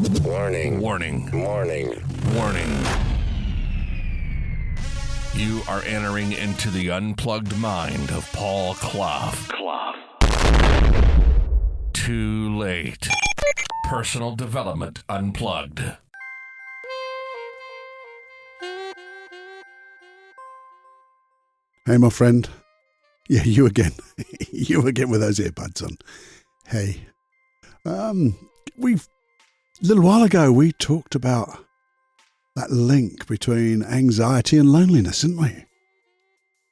Warning. Warning. Warning. Warning. You are entering into the unplugged mind of Paul Clough. Too late. Personal Development Unplugged. Hey, my friend. Yeah, you again. You again with those earbuds on. Hey. A little while ago, we talked about that link between anxiety and loneliness, didn't we?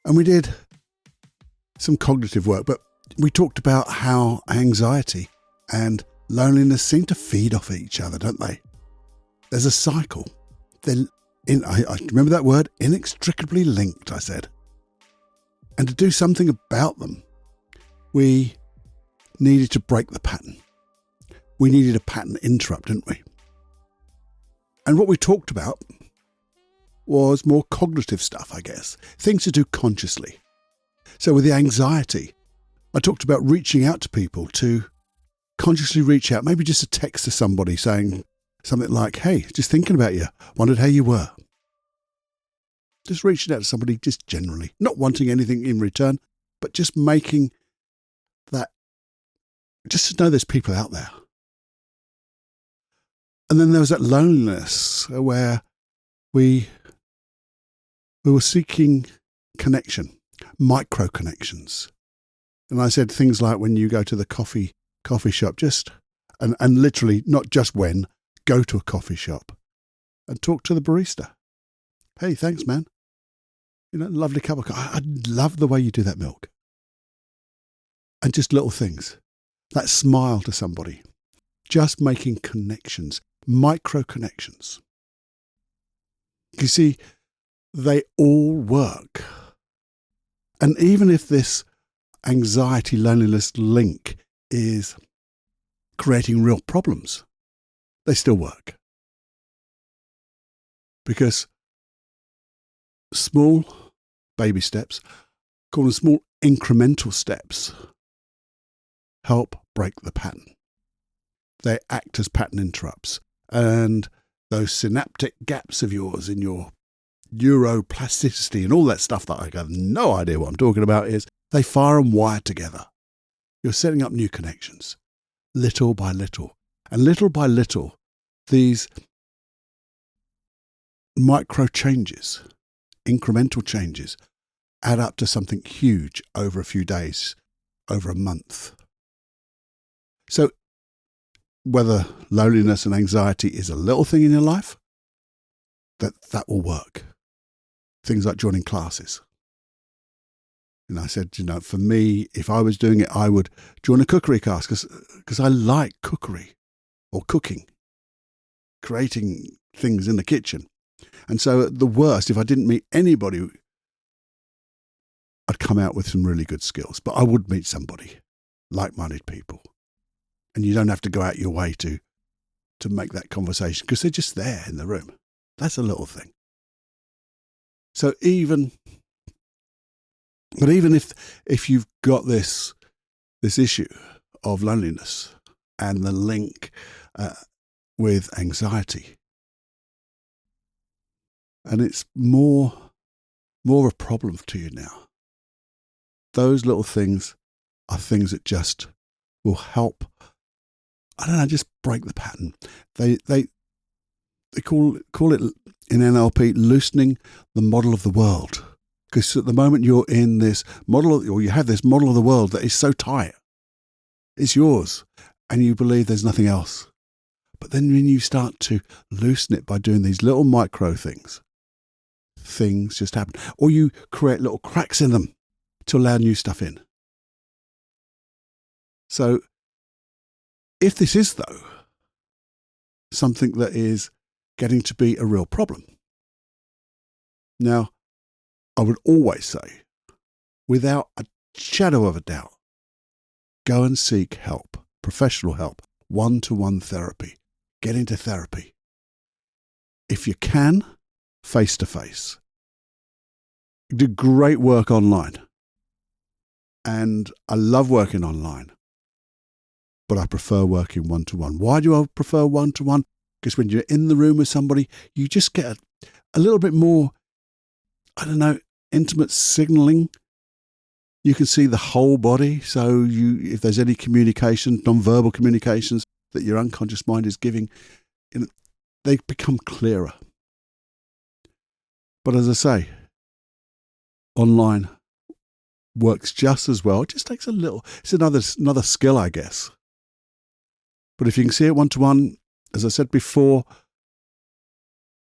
And we did some cognitive work, but we talked about how anxiety and loneliness seem to feed off each other, don't they? There's a cycle. I remember that word, inextricably linked, I said. And to do something about them, we needed to break the pattern. We needed a pattern interrupt, didn't we? And what we talked about was more cognitive stuff, I guess. Things to do consciously. So with the anxiety, I talked about reaching out to people, to consciously reach out, maybe just a text to somebody saying something like, hey, just thinking about you, wondered how you were. Just reaching out to somebody just generally, not wanting anything in return, but just making that, just to know there's people out there. And then there was that loneliness where we were seeking connection, micro connections. And I said things like when you go to the coffee shop, and literally not just when, go to a coffee shop and talk to the barista. Hey, thanks, man. Lovely cup of coffee. I love the way you do that milk. And just little things. That smile to somebody. Just making connections. Micro connections. You see, they all work. And even if this anxiety, loneliness link is creating real problems, they still work. Because small baby steps, call them small incremental steps, help break the pattern. They act as pattern interrupts. And those synaptic gaps of yours in your neuroplasticity and all that stuff that I have no idea what I'm talking about is, they fire and wire together. You're setting up new connections, little by little. And little by little, these micro changes, incremental changes, add up to something huge over a few days, over a month. So whether loneliness and anxiety is a little thing in your life, that will work. Things like joining classes. And I said, for me, if I was doing it, I would join a cookery class because I like cookery or cooking, creating things in the kitchen. And so at the worst, if I didn't meet anybody, I'd come out with some really good skills. But I would meet somebody, like-minded people. And you don't have to go out your way to make that conversation because they're just there in the room. That's a little thing. So even if you've got this issue of loneliness and the link with anxiety, and it's more a problem to you now, those little things are things that just will help. Just break the pattern. They call it in NLP loosening the model of the world. Because at the moment you're in this model, or you have this model of the world that is so tight. It's yours, and you believe there's nothing else. But then when you start to loosen it by doing these little micro things just happen. Or you create little cracks in them to allow new stuff in. So if this is, though, something that is getting to be a real problem, now, I would always say, without a shadow of a doubt, go and seek help, professional help, one-to-one therapy. Get into therapy. If you can, face-to-face. Do great work online. And I love working online. But I prefer working one-to-one. Why do I prefer one-to-one? Because when you're in the room with somebody, you just get a little bit more, intimate signaling. You can see the whole body. So if there's any communication, non-verbal communications that your unconscious mind is giving, they become clearer. But as I say, online works just as well. It just takes it's another skill, I guess. But if you can see it one-to-one, as I said before,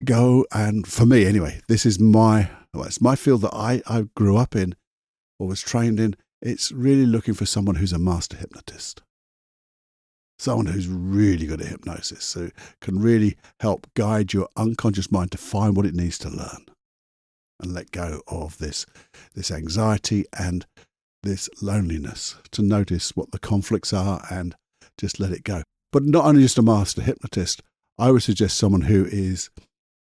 go, and for me anyway, this is it's my field that I grew up in or was trained in. It's really looking for someone who's a master hypnotist. Someone who's really good at hypnosis, who can really help guide your unconscious mind to find what it needs to learn and let go of this anxiety and this loneliness, to notice what the conflicts are and just let it go. But not only just a master hypnotist, I would suggest someone who is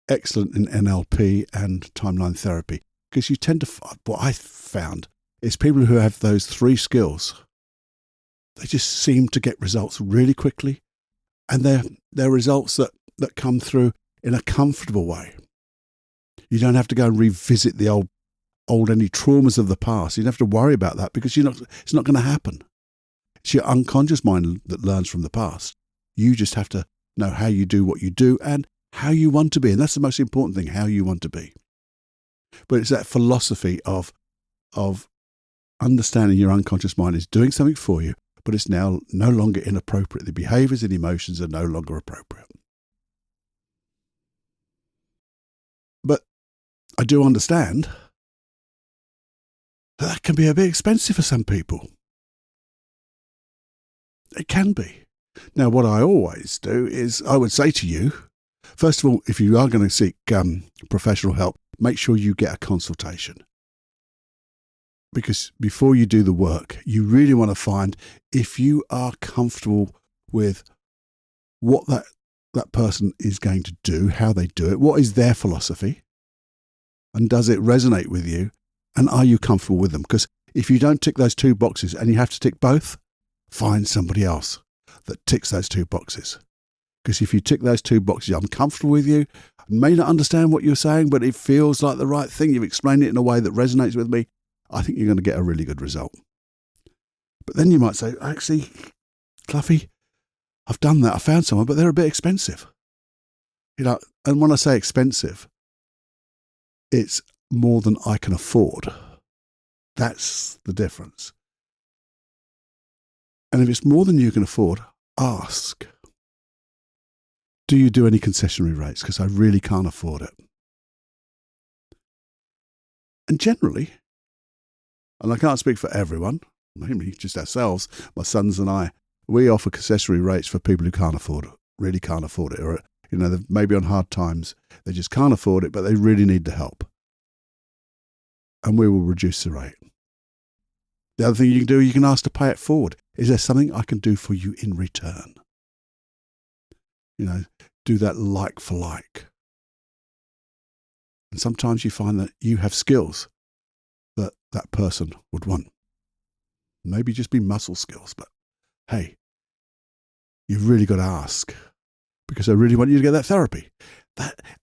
excellent in NLP and timeline therapy, because you tend to, what I found is people who have those three skills, they just seem to get results really quickly, and they're results that come through in a comfortable way. You don't have to go and revisit the old any traumas of the past. You don't have to worry about that, because it's not going to happen. It's your unconscious mind that learns from the past. You just have to know how you do what you do and how you want to be. And that's the most important thing, how you want to be. But it's that philosophy of understanding your unconscious mind is doing something for you, but it's now no longer inappropriate. The behaviors and emotions are no longer appropriate. But I do understand that can be a bit expensive for some people. It can be. Now, what I always do is I would say to you, first of all, if you are going to seek professional help, make sure you get a consultation. Because before you do the work, you really want to find if you are comfortable with what that person is going to do, how they do it, what is their philosophy, and does it resonate with you, and are you comfortable with them? Because if you don't tick those two boxes and you have to tick both, find somebody else that ticks those two boxes. Because if you tick those two boxes, I'm comfortable with you, I may not understand what you're saying, but it feels like the right thing. You've explained it in a way that resonates with me. I think you're going to get a really good result. But then you might say, actually, Cluffy, I've done that. I found someone, but they're a bit expensive. And when I say expensive, it's more than I can afford. That's the difference. And if it's more than you can afford, ask, do you do any concessionary rates? Because I really can't afford it. And generally, and I can't speak for everyone, maybe just ourselves, my sons and I, we offer concessionary rates for people who can't afford it, really can't afford it, or they're maybe on hard times, they just can't afford it, but they really need the help. And we will reduce the rate. The other thing you can do, you can ask to pay it forward. Is there something I can do for you in return? Do that like for like. And sometimes you find that you have skills that person would want. Maybe just be muscle skills, but hey, you've really got to ask, because I really want you to get that therapy.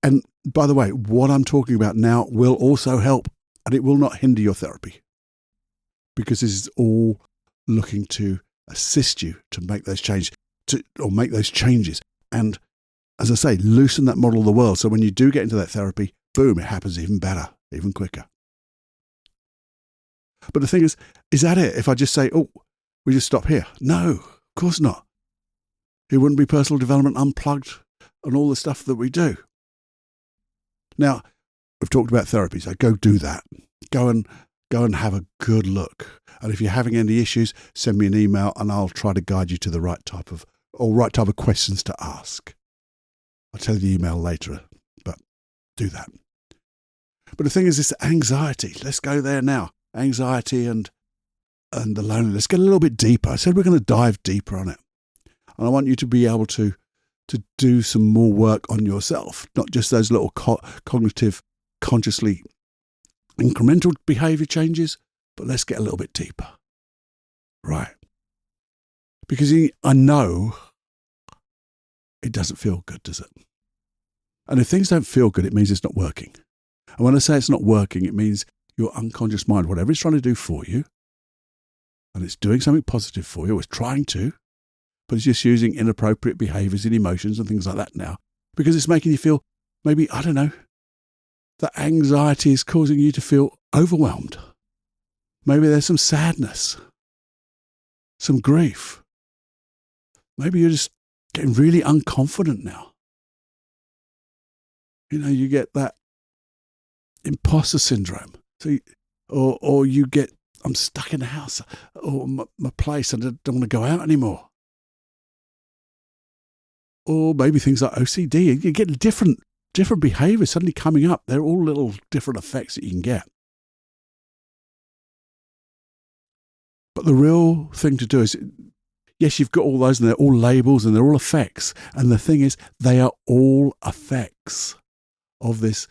And by the way, what I'm talking about now will also help, and it will not hinder your therapy, because this is all looking to assist you to make those changes, make those changes. And as I say, loosen that model of the world. So when you do get into that therapy, boom, it happens even better, even quicker. But the thing is that it? If I just say, we just stop here? No, of course not. It wouldn't be Personal Development Unplugged and all the stuff that we do. Now, we've talked about therapy, so go do that. Go and have a good look. And if you're having any issues, send me an email and I'll try to guide you to the right type of questions to ask. I'll tell you the email later, but do that. But the thing is, this anxiety. Let's go there now. Anxiety and the loneliness. Let's get a little bit deeper. I said we're going to dive deeper on it. And I want you to be able to do some more work on yourself, not just those little cognitive, consciously incremental behavior changes, but let's get a little bit deeper. Right. Because I know it doesn't feel good, does it? And if things don't feel good, it means it's not working. And when I say it's not working, it means your unconscious mind, whatever it's trying to do for you, and it's doing something positive for you, or it's trying to, but it's just using inappropriate behaviors and emotions and things like that now, because it's making you feel, maybe, I don't know, that anxiety is causing you to feel overwhelmed. Maybe there's some sadness, some grief. Maybe you're just getting really unconfident now. You get that imposter syndrome. So, or you get, I'm stuck in the house or my place, and I don't want to go out anymore. Or maybe things like OCD. You get different behaviours suddenly coming up. They're all little different effects that you can get. But the real thing to do is, yes, you've got all those, and they're all labels and they're all effects. And the thing is, they are all effects of this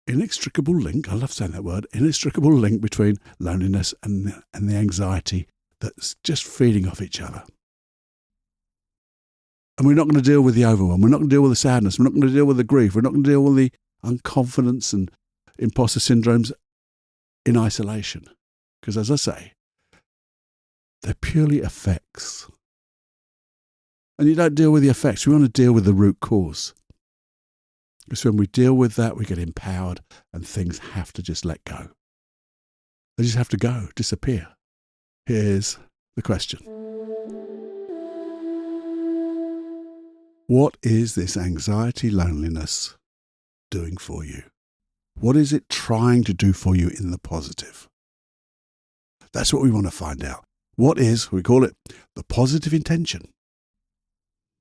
inextricable link. I love saying that word, inextricable link between loneliness and the anxiety that's just feeding off each other. And we're not going to deal with the overwhelm. We're not going to deal with the sadness. We're not going to deal with the grief. We're not going to deal with the unconfidence and imposter syndromes in isolation. Because as I say, they're purely effects. And you don't deal with the effects. We want to deal with the root cause. Because when we deal with that, we get empowered, and things have to just let go. They just have to go, disappear. Here's the question. What is this anxiety, loneliness doing for you? What is it trying to do for you in the positive? That's what we want to find out. What is, we call it, the positive intention.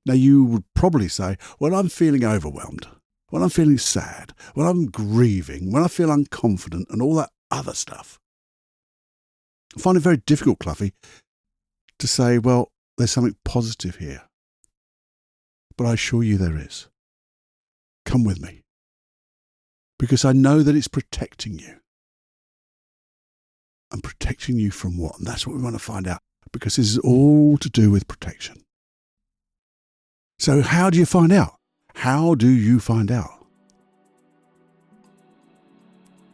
Now, you would probably say, well, I'm feeling overwhelmed. When I'm feeling sad, when I'm grieving, when I feel unconfident and all that other stuff. I find it very difficult, Cluffy, to say, well, there's something positive here. But I assure you there is. Come with me. Because I know that it's protecting you. And protecting you from what? And that's what we want to find out. Because this is all to do with protection. So how do you find out? How do you find out?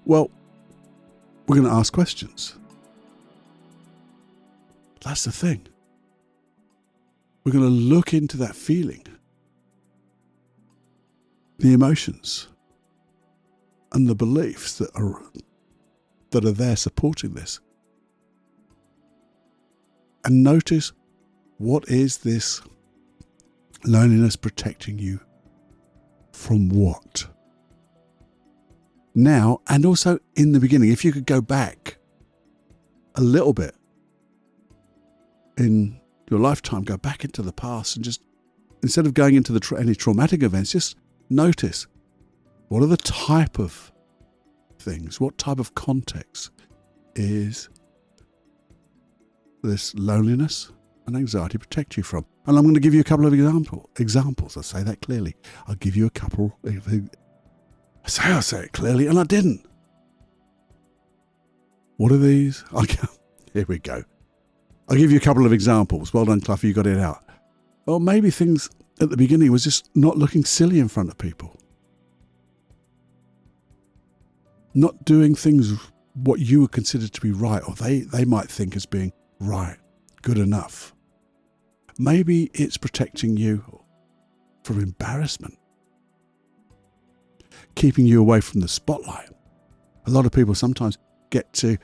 Well, we're going to ask questions. That's the thing. We're going to look into that feeling, the emotions, and the beliefs that are there supporting this. And notice, what is this loneliness protecting you from what? Now, and also in the beginning, if you could go back a little bit in your lifetime, go back into the past and just, instead of going into any traumatic events, just notice, what are the type of things, what type of context is this loneliness and anxiety protect you from? And I'm going to give you a couple of examples. I say that clearly. I'll give you a couple. I'll say it clearly, and I didn't. What are these? Here we go. I'll give you a couple of examples. Well done, Cluffy, you got it out. Or maybe things at the beginning was just not looking silly in front of people. Not doing things what you would consider to be right, or they might think as being right, good enough. Maybe it's protecting you from embarrassment, keeping you away from the spotlight. A lot of people sometimes get to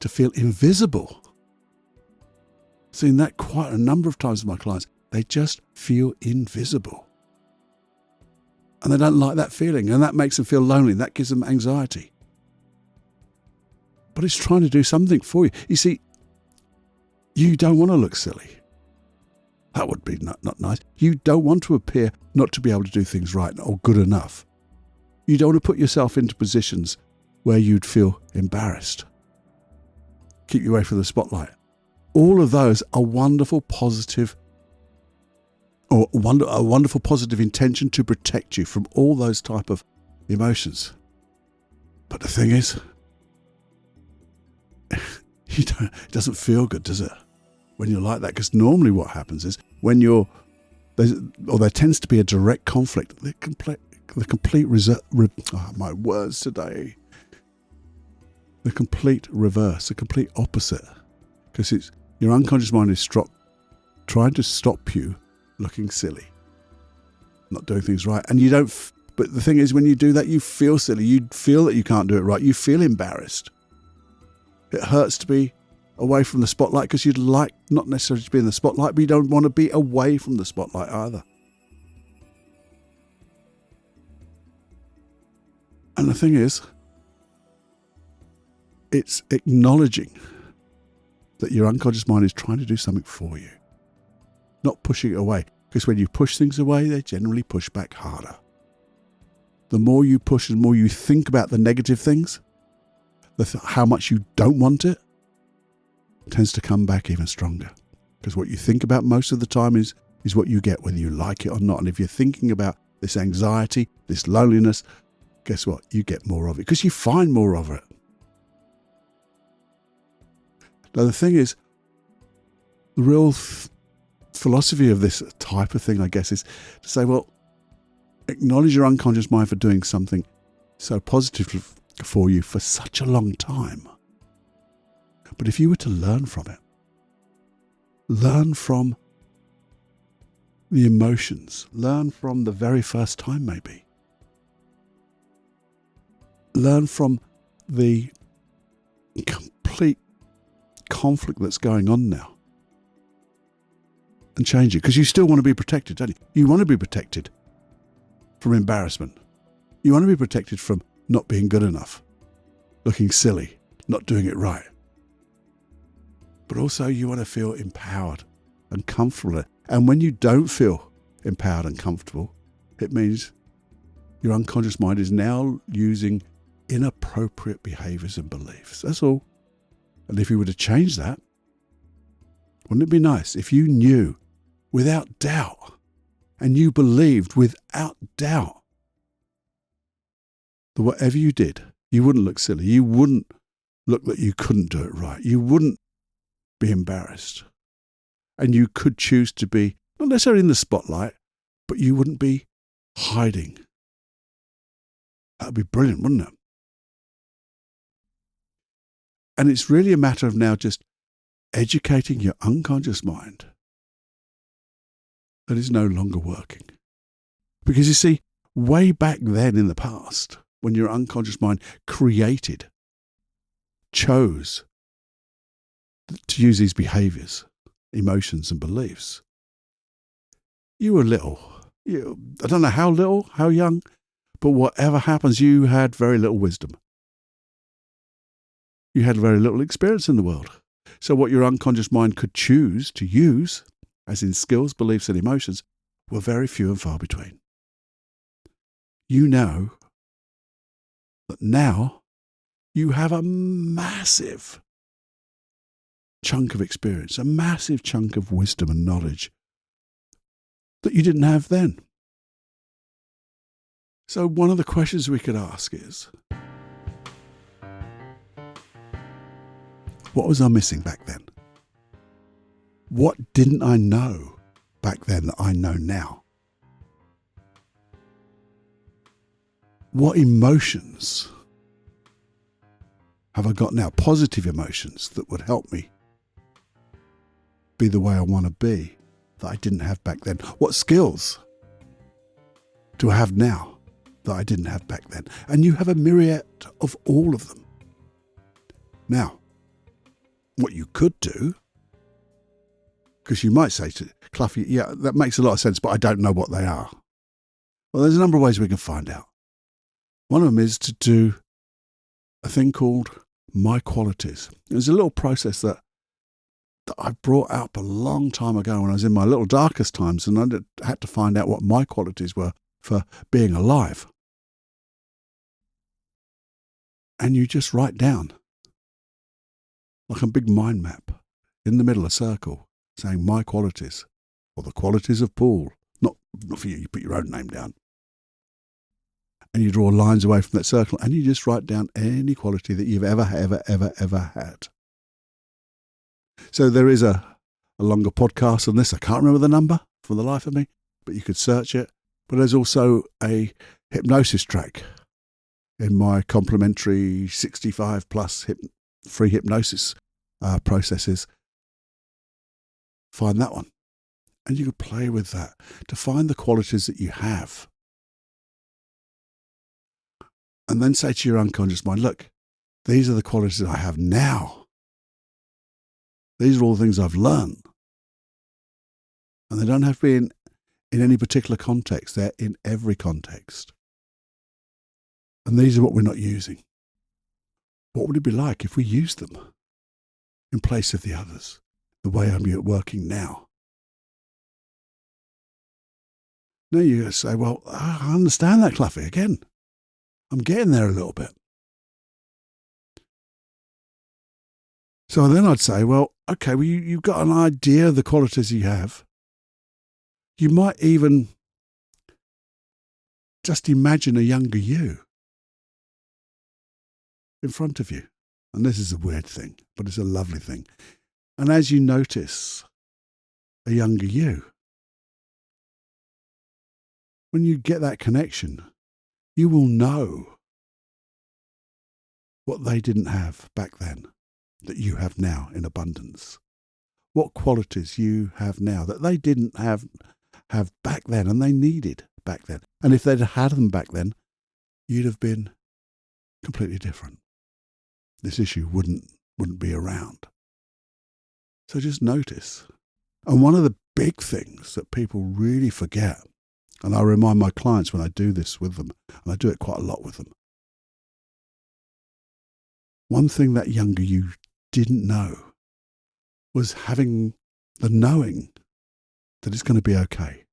feel invisible. Seen that quite a number of times with my clients. They just feel invisible. And they don't like that feeling, and that makes them feel lonely. That gives them anxiety. But it's trying to do something for you. You see, you don't want to look silly. That would be not nice. You don't want to appear not to be able to do things right or good enough. You don't want to put yourself into positions where you'd feel embarrassed. Keep you away from the spotlight. All of those are wonderful positive, or a wonderful positive intention to protect you from all those type of emotions. But the thing is, it doesn't feel good, does it? When you're like that, because normally what happens is when you're there tends to be a direct conflict. The complete my words today. The complete reverse, the complete opposite, because your unconscious mind is trying to stop you looking silly, not doing things right, and you don't. But the thing is, when you do that, you feel silly. You feel that you can't do it right. You feel embarrassed. It hurts to be away from the spotlight because you'd like not necessarily to be in the spotlight, but you don't want to be away from the spotlight either. And the thing is, it's acknowledging that your unconscious mind is trying to do something for you, not pushing it away. Because when you push things away, they generally push back harder. The more you push and the more you think about the negative things, how much you don't want it, tends to come back even stronger. Because what you think about most of the time is what you get, whether you like it or not. And if you're thinking about this anxiety, this loneliness, guess what? You get more of it because you find more of it. Now, the thing is, the real philosophy of this type of thing, I guess, is to say, well, acknowledge your unconscious mind for doing something so positive for you for such a long time. But if you were to learn from it, learn from the emotions, learn from the very first time maybe, learn from the complete conflict that's going on now and change it, because you still want to be protected, don't you? You want to be protected from embarrassment. You want to be protected from not being good enough, looking silly, not doing it right. But also you want to feel empowered and comfortable. And when you don't feel empowered and comfortable, it means your unconscious mind is now using inappropriate behaviors and beliefs. That's all. And if you were to change that, wouldn't it be nice if you knew without doubt and you believed without doubt that whatever you did, you wouldn't look silly. You wouldn't look that you couldn't do it right. You wouldn't be embarrassed. And you could choose to be, not necessarily in the spotlight, but you wouldn't be hiding. That would be brilliant, wouldn't it? And it's really a matter of now just educating your unconscious mind that is no longer working. Because you see, way back then in the past, when your unconscious mind chose to use these behaviors, emotions and beliefs, you were little. I don't know how little, how young, but whatever happens, you had very little wisdom. You had very little experience in the world. So what your unconscious mind could choose to use, as in skills, beliefs and emotions, were very few and far between. You know that now you have a massive chunk of experience, a massive chunk of wisdom and knowledge that you didn't have then. So one of the questions we could ask is, what was I missing back then? What didn't I know back then that I know now? What emotions have I got now? Positive emotions that would help me be the way I want to be that I didn't have back then. What skills do I have now that I didn't have back then? And you have a myriad of all of them. Now, what you could do, because you might say to Cluffy, yeah, that makes a lot of sense, but I don't know what they are. Well, there's a number of ways we can find out. One of them is to do a thing called My Qualities. It was a little process that I brought up a long time ago when I was in my little darkest times, and I had to find out what my qualities were for being alive. And you just write down, like a big mind map, in the middle, a circle, saying my qualities, or the qualities of Paul. Not for you, you put your own name down. And you draw lines away from that circle, and you just write down any quality that you've ever had. So there is a longer podcast on this. I can't remember the number for the life of me, but you could search it. But there's also a hypnosis track in my complimentary 65 plus free hypnosis processes. Find that one. And you could play with that to find the qualities that you have. And then say to your unconscious mind, look, these are the qualities I have now. These are all the things I've learned. And they don't have to be in any particular context. They're in every context. And these are what we're not using. What would it be like if we used them in place of the others, the way I'm working now? Now you say, well, I understand that, Cluffy. Again, I'm getting there a little bit. So then I'd say, well, okay, you've got an idea of the qualities you have. You might even just imagine a younger you in front of you. And this is a weird thing, but it's a lovely thing. And as you notice a younger you, when you get that connection, you will know what they didn't have back then that you have now in abundance. What qualities you have now that they didn't have back then and they needed back then. And if they'd had them back then, you'd have been completely different. This issue wouldn't be around. So just notice. And one of the big things that people really forget, and I remind my clients when I do this with them, and I do it quite a lot with them, one thing that younger you didn't know was having the knowing that it's going to be okay.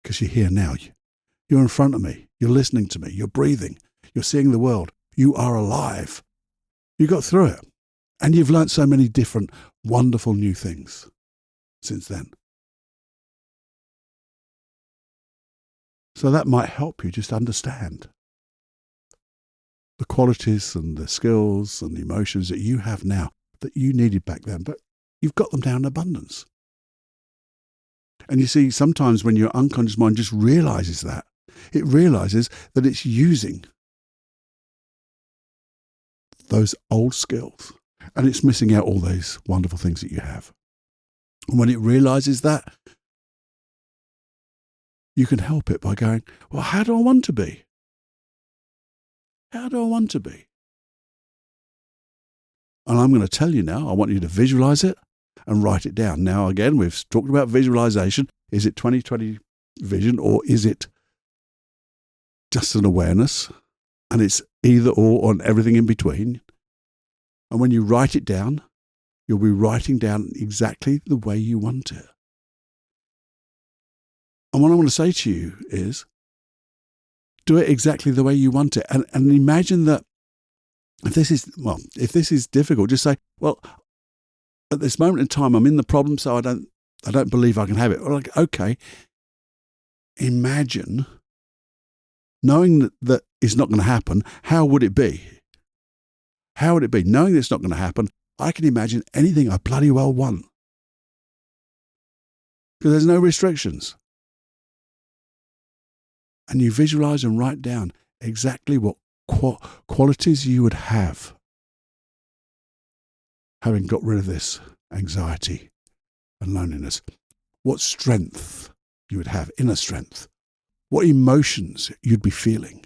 Because you're here now. You're in front of me. You're listening to me. You're breathing. You're seeing the world. You are alive. You got through it. And you've learnt so many different wonderful new things since then. So that might help you just understand the qualities and the skills and the emotions that you have now that you needed back then, but you've got them down in abundance. And you see, sometimes when your unconscious mind just realizes that, it realizes that it's using those old skills and it's missing out all those wonderful things that you have. And when it realizes that, you can help it by going, well, how do I want to be? How do I want to be? And I'm going to tell you now, I want you to visualize it and write it down. Now, again, we've talked about visualization. Is it 20/20 vision or is it just an awareness? And it's either or on everything in between. And when you write it down, you'll be writing down exactly the way you want it. And what I want to say to you is, do it exactly the way you want it. And imagine that if this is difficult, just say, well, at this moment in time, I'm in the problem, so I don't believe I can have it. Well, like, okay, imagine knowing that it's not going to happen. How would it be? How would it be? Knowing that it's not going to happen, I can imagine anything I bloody well want. Because there's no restrictions. And you visualize and write down exactly what qualities you would have, having got rid of this anxiety and loneliness. What strength you would have, inner strength. What emotions you'd be feeling.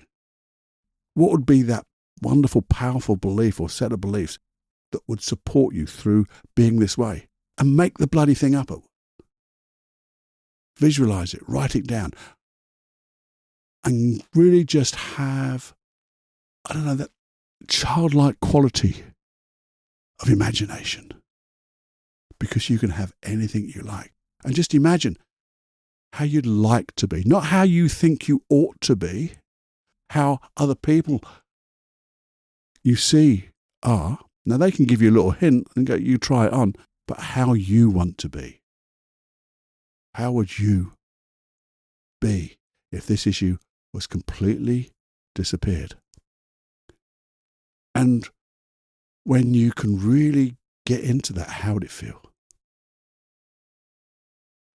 What would be that wonderful, powerful belief or set of beliefs that would support you through being this way? And make the bloody thing up. Visualize it, write it down. And really just have, that childlike quality of imagination. Because you can have anything you like. And just imagine how you'd like to be. Not how you think you ought to be. How other people you see are. Now they can give you a little hint and go, you try it on. But how you want to be. How would you be if this issue was completely disappeared? And when you can really get into that, how would it feel?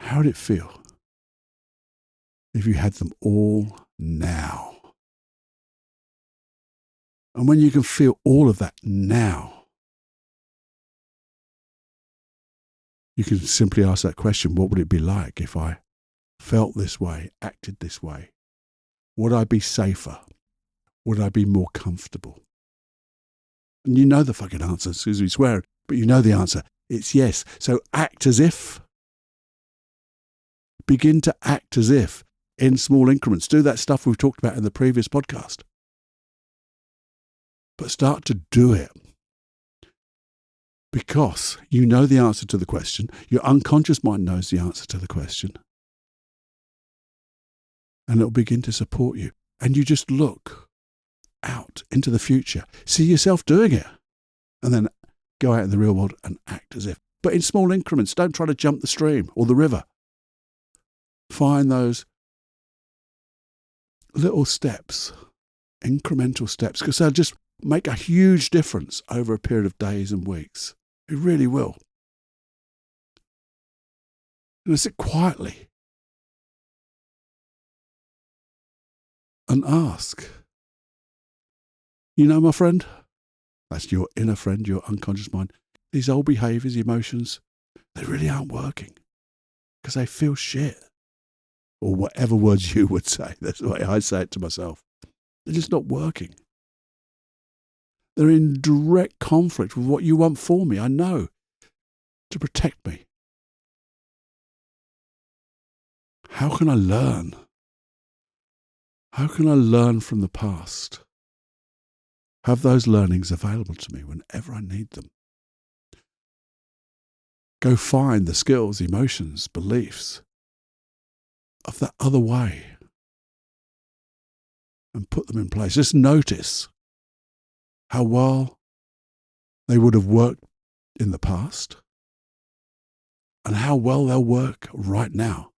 How would it feel if you had them all now? And when you can feel all of that now, you can simply ask that question, what would it be like if I felt this way, acted this way? Would I be safer? Would I be more comfortable? And you know the fucking answer, excuse me swearing, but you know the answer. It's yes. So act as if. Begin to act as if in small increments. Do that stuff we've talked about in the previous podcast. But start to do it. Because you know the answer to the question. Your unconscious mind knows the answer to the question. And it'll begin to support you. And you just look out into the future. See yourself doing it. And then go out in the real world and act as if. But in small increments. Don't try to jump the stream or the river. Find those little steps, incremental steps, because they'll just make a huge difference over a period of days and weeks. It really will. And sit quietly and ask, you know, my friend, that's your inner friend, your unconscious mind, these old behaviours, emotions, they really aren't working because they feel shit. Or whatever words you would say. That's the way I say it to myself. They're just not working. They're in direct conflict with what you want for me, I know, to protect me. How can I learn? How can I learn from the past? Have those learnings available to me whenever I need them. Go find the skills, emotions, beliefs of that other way and put them in place. Just notice how well they would have worked in the past and how well they'll work right now.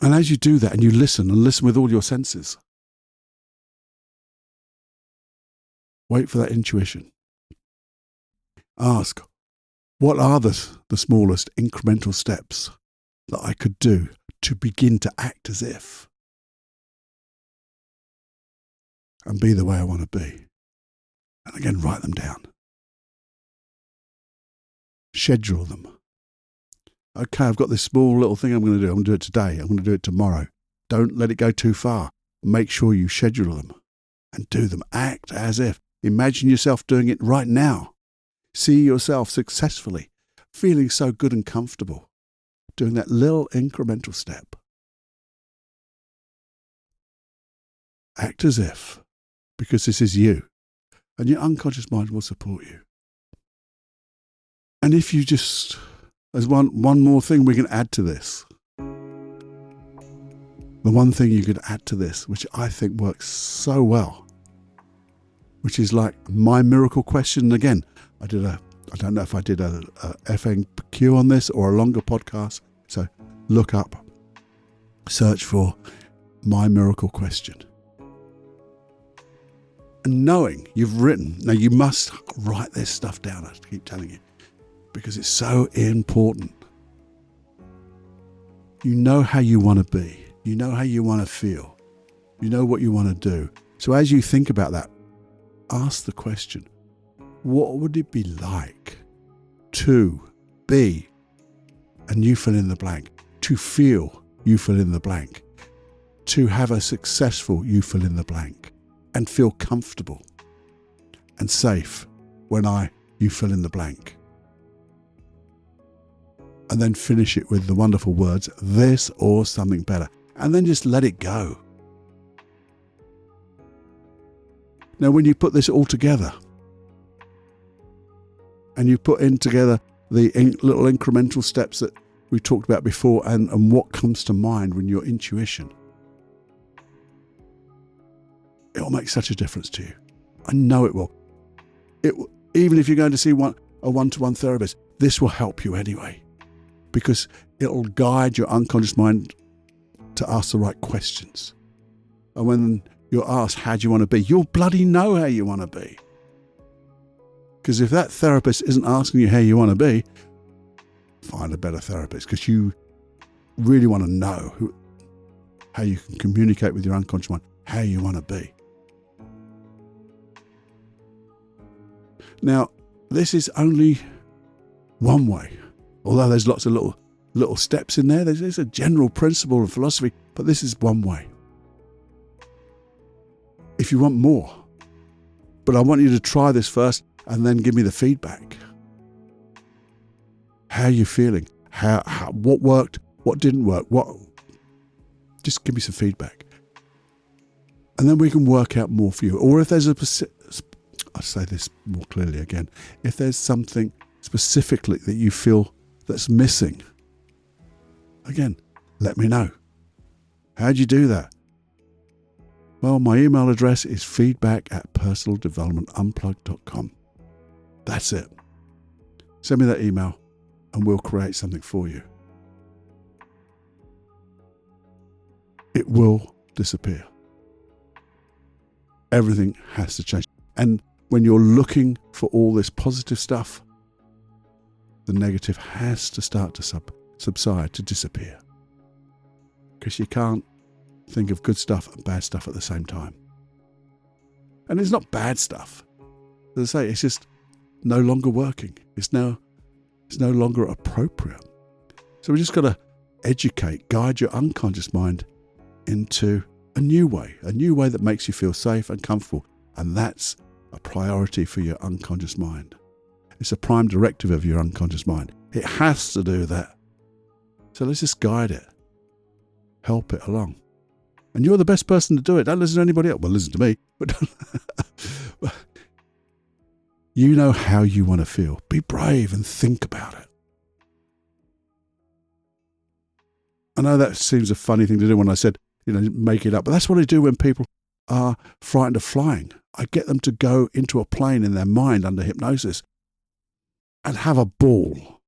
And as you do that and you listen and listen with all your senses, wait for that intuition. Ask, what are the smallest incremental steps that I could do to begin to act as if and be the way I want to be? And again, write them down. Schedule them. Okay, I've got this small little thing I'm going to do. I'm going to do it today. I'm going to do it tomorrow. Don't let it go too far. Make sure you schedule them and do them. Act as if. Imagine yourself doing it right now. See yourself successfully, feeling so good and comfortable, doing that little incremental step. Act as if, because this is you, and your unconscious mind will support you. And if you just, there's one more thing we can add to this. The one thing you could add to this, which I think works so well, which is like my miracle question again. I don't know if I did a FAQ on this or a longer podcast. So look up, search for my miracle question. And knowing you've written, now you must write this stuff down, I keep telling you, because it's so important. You know how you want to be. You know how you want to feel. You know what you want to do. So as you think about that, ask the question, what would it be like to be, and you fill in the blank, to feel, you fill in the blank, to have a successful, you fill in the blank, and feel comfortable and safe when you fill in the blank. And then finish it with the wonderful words, this or something better. And then just let it go. Now, when you put this all together, and you put in together the little incremental steps that we talked about before and what comes to mind when your intuition, it will make such a difference to you. I know it will. Even if you're going to see a one-to-one therapist, this will help you anyway, because it'll guide your unconscious mind to ask the right questions. And when you're asked, how do you want to be? You'll bloody know how you want to be. Because if that therapist isn't asking you how you want to be, find a better therapist because you really want to know how you can communicate with your unconscious mind, how you want to be. Now, this is only one way, although there's lots of little steps in there. There's a general principle of philosophy, but this is one way. If you want more, but I want you to try this first and then give me the feedback. How are you feeling? What worked? What didn't work? Just give me some feedback. And then we can work out more for you. Or if there's I'll say this more clearly again. If there's something specifically that you feel that's missing, again, let me know. How'd you do that? Well, my email address is feedback@personaldevelopmentunplugged.com. That's it. Send me that email and we'll create something for you. It will disappear. Everything has to change. And when you're looking for all this positive stuff, the negative has to start to subside, to disappear. Because you can't think of good stuff and bad stuff at the same time. And it's not bad stuff. As I say, it's just no longer working. It's no longer appropriate. So we just got to guide your unconscious mind into a new way that makes you feel safe and comfortable. And that's a priority for your unconscious mind. It's a prime directive of your unconscious mind. It has to do that. So let's just guide it. Help it along. And you're the best person to do it. Don't listen to anybody else. Well, listen to me. But you know how you want to feel. Be brave and think about it. I know that seems a funny thing to do when I said, make it up. But that's what I do when people are frightened of flying. I get them to go into a plane in their mind under hypnosis and have a ball.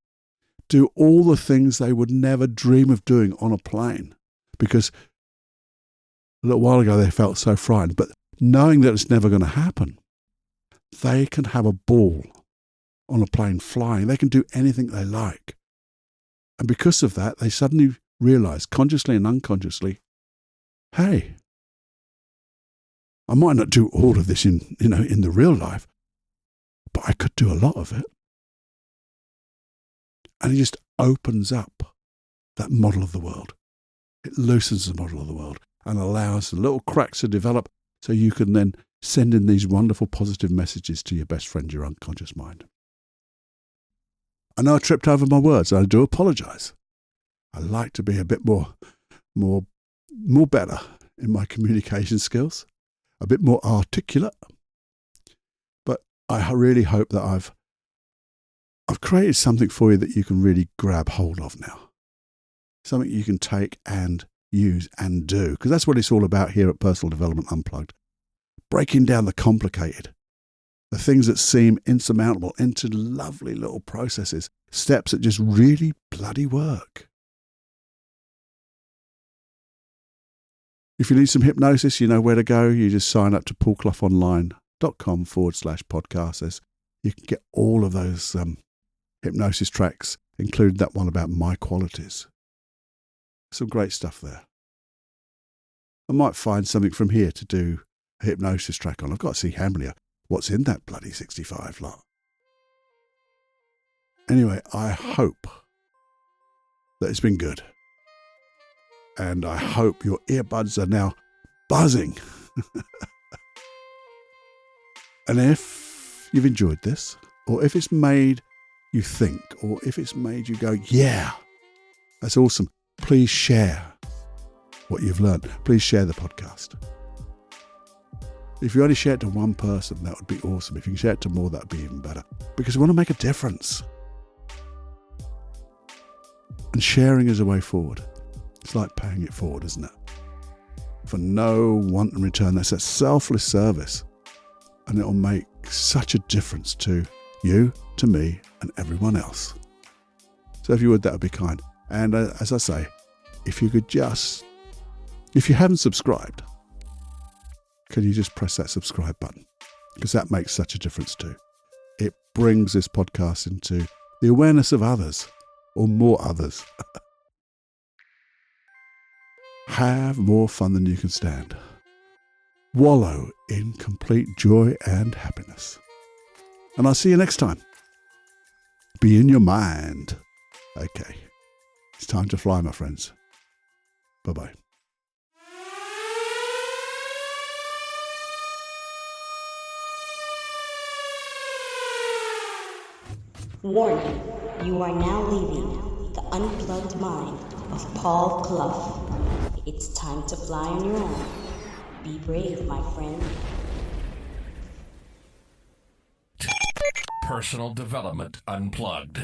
Do all the things they would never dream of doing on a plane. Because a little while ago they felt so frightened. But knowing that it's never going to happen, they can have a ball on a plane flying. They can do anything they like. And because of that, they suddenly realize, consciously and unconsciously, hey, I might not do all of this in the real life, but I could do a lot of it. And it just opens up that model of the world. It loosens the model of the world and allows the little cracks to develop so you can then send in these wonderful positive messages to your best friend, your unconscious mind. I know I tripped over my words. I do apologize. I like to be a bit more better in my communication skills, a bit more articulate. But I really hope that I've created something for you that you can really grab hold of now. Something you can take and use and do. Because that's what it's all about here at Personal Development Unplugged. Breaking down the complicated, the things that seem insurmountable into lovely little processes, steps that just really bloody work. If you need some hypnosis, you know where to go. You just sign up to paulcloughonline.com/podcast. You can get all of those hypnosis tracks, including that one about my qualities. Some great stuff there. I might find something from here to do a hypnosis track on. I've got to see how many, what's in that bloody 65 lot. Anyway, I hope that it's been good. And I hope your earbuds are now buzzing. And if you've enjoyed this, or if it's made you think, or if it's made you go, yeah, that's awesome, please share what you've learned. Please share the podcast. If you only share it to one person, that would be awesome. If you can share it to more, that would be even better. Because we want to make a difference. And sharing is a way forward. It's like paying it forward, isn't it? For no want in return. That's a selfless service. And it'll make such a difference to you, to me, and everyone else. So if you would, that would be kind. And as I say, if you haven't subscribed, can you just press that subscribe button? Because that makes such a difference too. It brings this podcast into the awareness of others or more others. Have more fun than you can stand. Wallow in complete joy and happiness. And I'll see you next time. Be in your mind. Okay. It's time to fly, my friends. Bye-bye. Warning, you are now leaving the unplugged mind of Paul Clough. It's time to fly on your own. Be brave, my friend. Personal Development Unplugged.